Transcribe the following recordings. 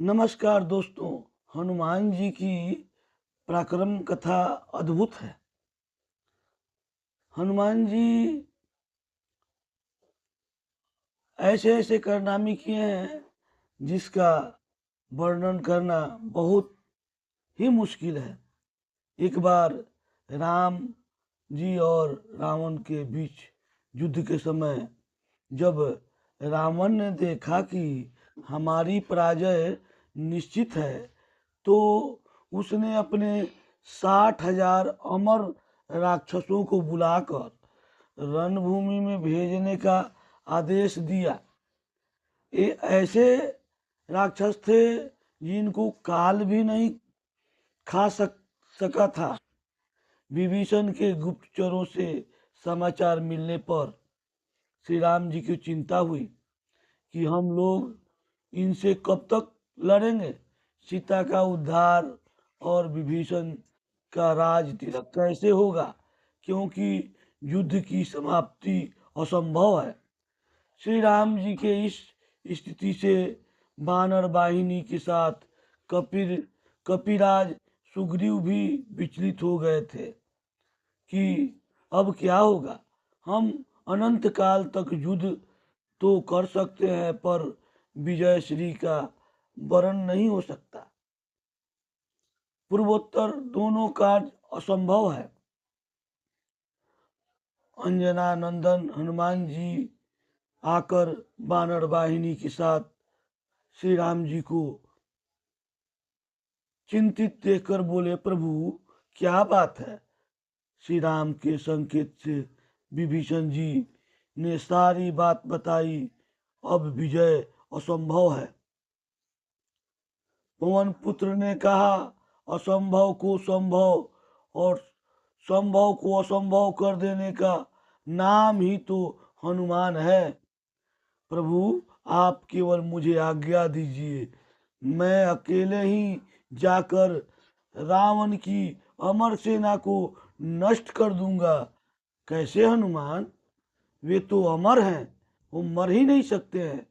नमस्कार दोस्तों। हनुमान जी की पराक्रम कथा अद्भुत है। हनुमान जी ऐसे ऐसे कारनामे किए हैं जिसका वर्णन करना बहुत ही मुश्किल है। एक बार राम जी और रावण के बीच युद्ध के समय जब रावण ने देखा कि हमारी पराजय निश्चित है, तो उसने अपने 60,000 अमर राक्षसों को बुलाकर रणभूमि में भेजने का आदेश दिया। ये ऐसे राक्षस थे जिनको काल भी नहीं खा सका था। विभीषण के गुप्तचरों से समाचार मिलने पर श्री राम जी की चिंता हुई कि हम लोग इनसे कब तक लड़ेंगे। सीता का उद्धार और विभीषण का राज तिलक कैसे होगा, क्योंकि युद्ध की समाप्ति असंभव है। श्री राम जी के इस स्थिति से वानर वाहिनी के साथ कपिराज सुग्रीव भी विचलित हो गए थे कि अब क्या होगा। हम अनंत काल तक युद्ध तो कर सकते हैं, पर विजय श्री का वरण नहीं हो सकता। पूर्वोत्तर दोनों कार्य असंभव है। अंजना नंदन हनुमान जी आकर वानर वाहिनी के साथ श्री राम जी को चिंतित देखकर बोले, प्रभु क्या बात है। श्री राम के संकेत से विभीषण जी ने सारी बात बताई। अब विजय असंभव है। पवन पुत्र ने कहा, असंभव को संभव और संभव को असंभव कर देने का नाम ही तो हनुमान है। प्रभु आप केवल मुझे आज्ञा दीजिए, मैं अकेले ही जाकर रावण की अमर सेना को नष्ट कर दूंगा। कैसे हनुमान, वे तो अमर हैं, वो मर ही नहीं सकते हैं।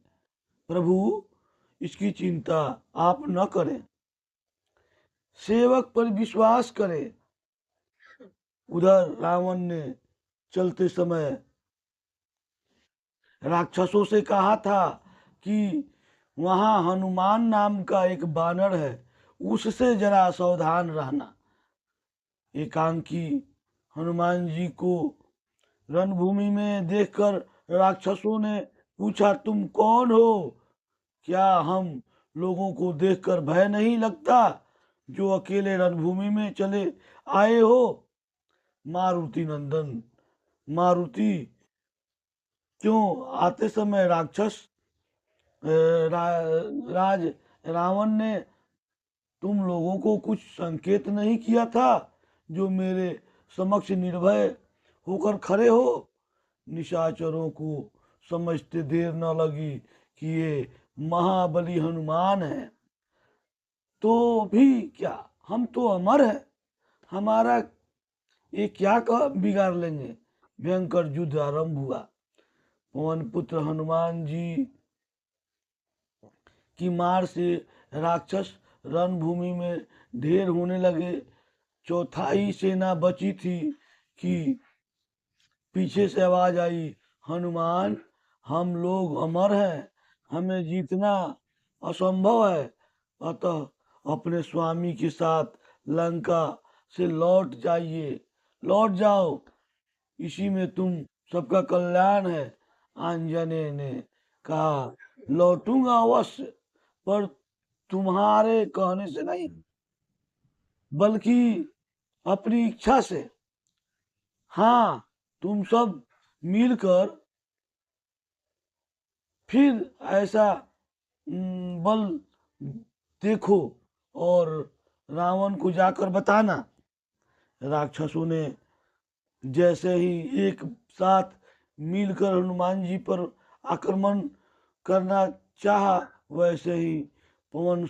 प्रभु इसकी चिंता आप न करें, सेवक पर विश्वास करें। उधर रावण ने चलते समय राक्षसों से कहा था कि वहां हनुमान नाम का एक बानर है, उससे जरा सावधान रहना। एकांकी हनुमान जी को रणभूमि में देखकर राक्षसों ने पूछा, तुम कौन हो? क्या हम लोगों को देखकर भय नहीं लगता जो अकेले रणभूमि में चले आए हो? मारुति नंदन, मारुति, क्यों आते समय राक्षस राज रावण ने तुम लोगों को कुछ संकेत नहीं किया था जो मेरे समक्ष निर्भय होकर खड़े हो? निशाचरों को समझते देर न लगी कि ये महाबली हनुमान है। तो भी क्या, हम तो अमर हैं, हमारा ये क्या कह बिगाड़ लेंगे। भयंकर युद्ध आरंभ हुआ। पवन पुत्र हनुमान जी की मार से राक्षस रणभूमि में ढेर होने लगे। चौथाई सेना बची थी कि पीछे से आवाज आई, हनुमान हम लोग अमर हैं, हमें जीतना असंभव है, अतः अपने स्वामी के साथ लंका से लौट जाइए, लौट जाओ, इसी में तुम सबका कल्याण है। आंजने ने कहा, लौटूंगा अवश्य, पर तुम्हारे कहने से नहीं, बल्कि अपनी इच्छा से। हाँ, तुम सब मिलकर फिर ऐसा बल देखो और रावण को जाकर बताना। राक्षसों ने जैसे ही एक साथ मिलकर हनुमान जी पर आक्रमण करना चाहा, वैसे ही पवन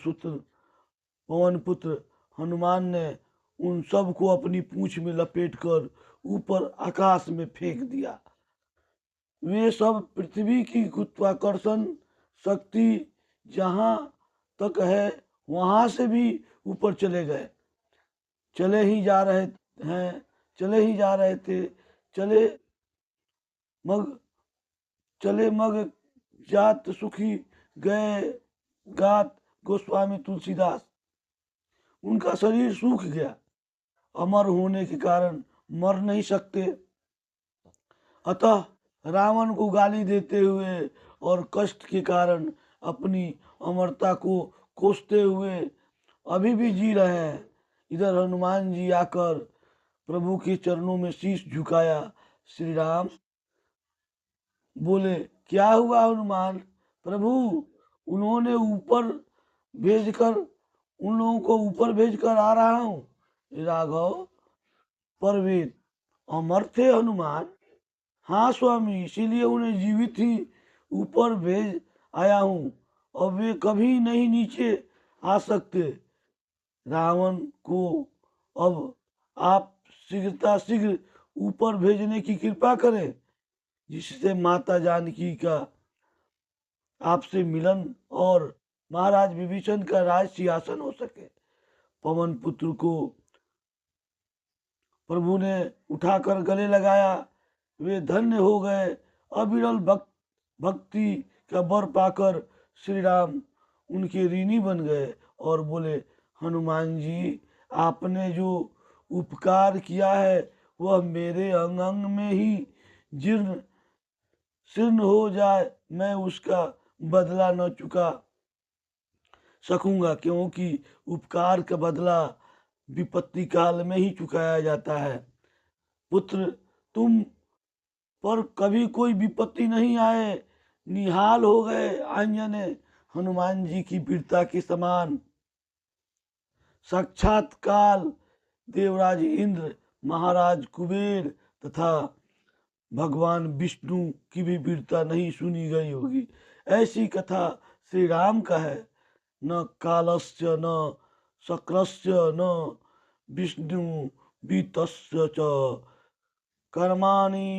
पुत्र हनुमान ने उन सब को अपनी पूंछ में लपेटकर ऊपर आकाश में फेंक दिया। वे सब पृथ्वी की गुरुत्वाकर्षण शक्ति जहां तक है वहां से भी ऊपर चले गए। चले ही जा रहे हैं, चले ही जा रहे थे, चले मग चले मग जात सुखी गए गात गोस्वामी तुलसीदास। उनका शरीर सूख गया, अमर होने के कारण मर नहीं सकते, अतः रावण को गाली देते हुए और कष्ट के कारण अपनी अमरता को कोसते हुए अभी भी जी रहे हैं। इधर हनुमान जी आकर प्रभु के चरणों में शीश झुकाया। श्री राम बोले, क्या हुआ हनुमान? प्रभु, उन्होंने ऊपर भेजकर उन लोगों को ऊपर भेजकर आ रहा हूँ। राघव, परवेद अमर थे हनुमान? हाँ स्वामी, इसीलिए उन्हें जीवित ही ऊपर भेज आया हूँ और वे कभी नहीं नीचे आ सकते। रावण को अब आप शीघ्र ऊपर भेजने की कृपा करें, जिससे माता जानकी का आपसे मिलन और महाराज विभीषण का राज सिंहासन हो सके। पवन पुत्र को प्रभु ने उठाकर गले लगाया, वे धन्य हो गए। अविरल भक्ति का वर पाकर श्री राम उनके ऋणी बन गए और बोले, हनुमान जी, आपने जो उपकार किया है वह मेरे अंग अंग में ही जीर्ण शीर्ण हो जाए, मैं उसका बदला न चुका सकूंगा, क्योंकि उपकार का बदला विपत्ति काल में ही चुकाया जाता है। पुत्र, तुम पर कभी कोई विपत्ति नहीं आए, निहाल हो गए आंजने हनुमान जी की वीरता के समान। साक्षात काल देवराज इंद्र, महाराज कुबेर तथा भगवान विष्णु की भी वीरता नहीं सुनी गई होगी। ऐसी कथा श्री राम का है। न कालस्य न शक्रस्य न विष्णु बीतस्य च कर्माणि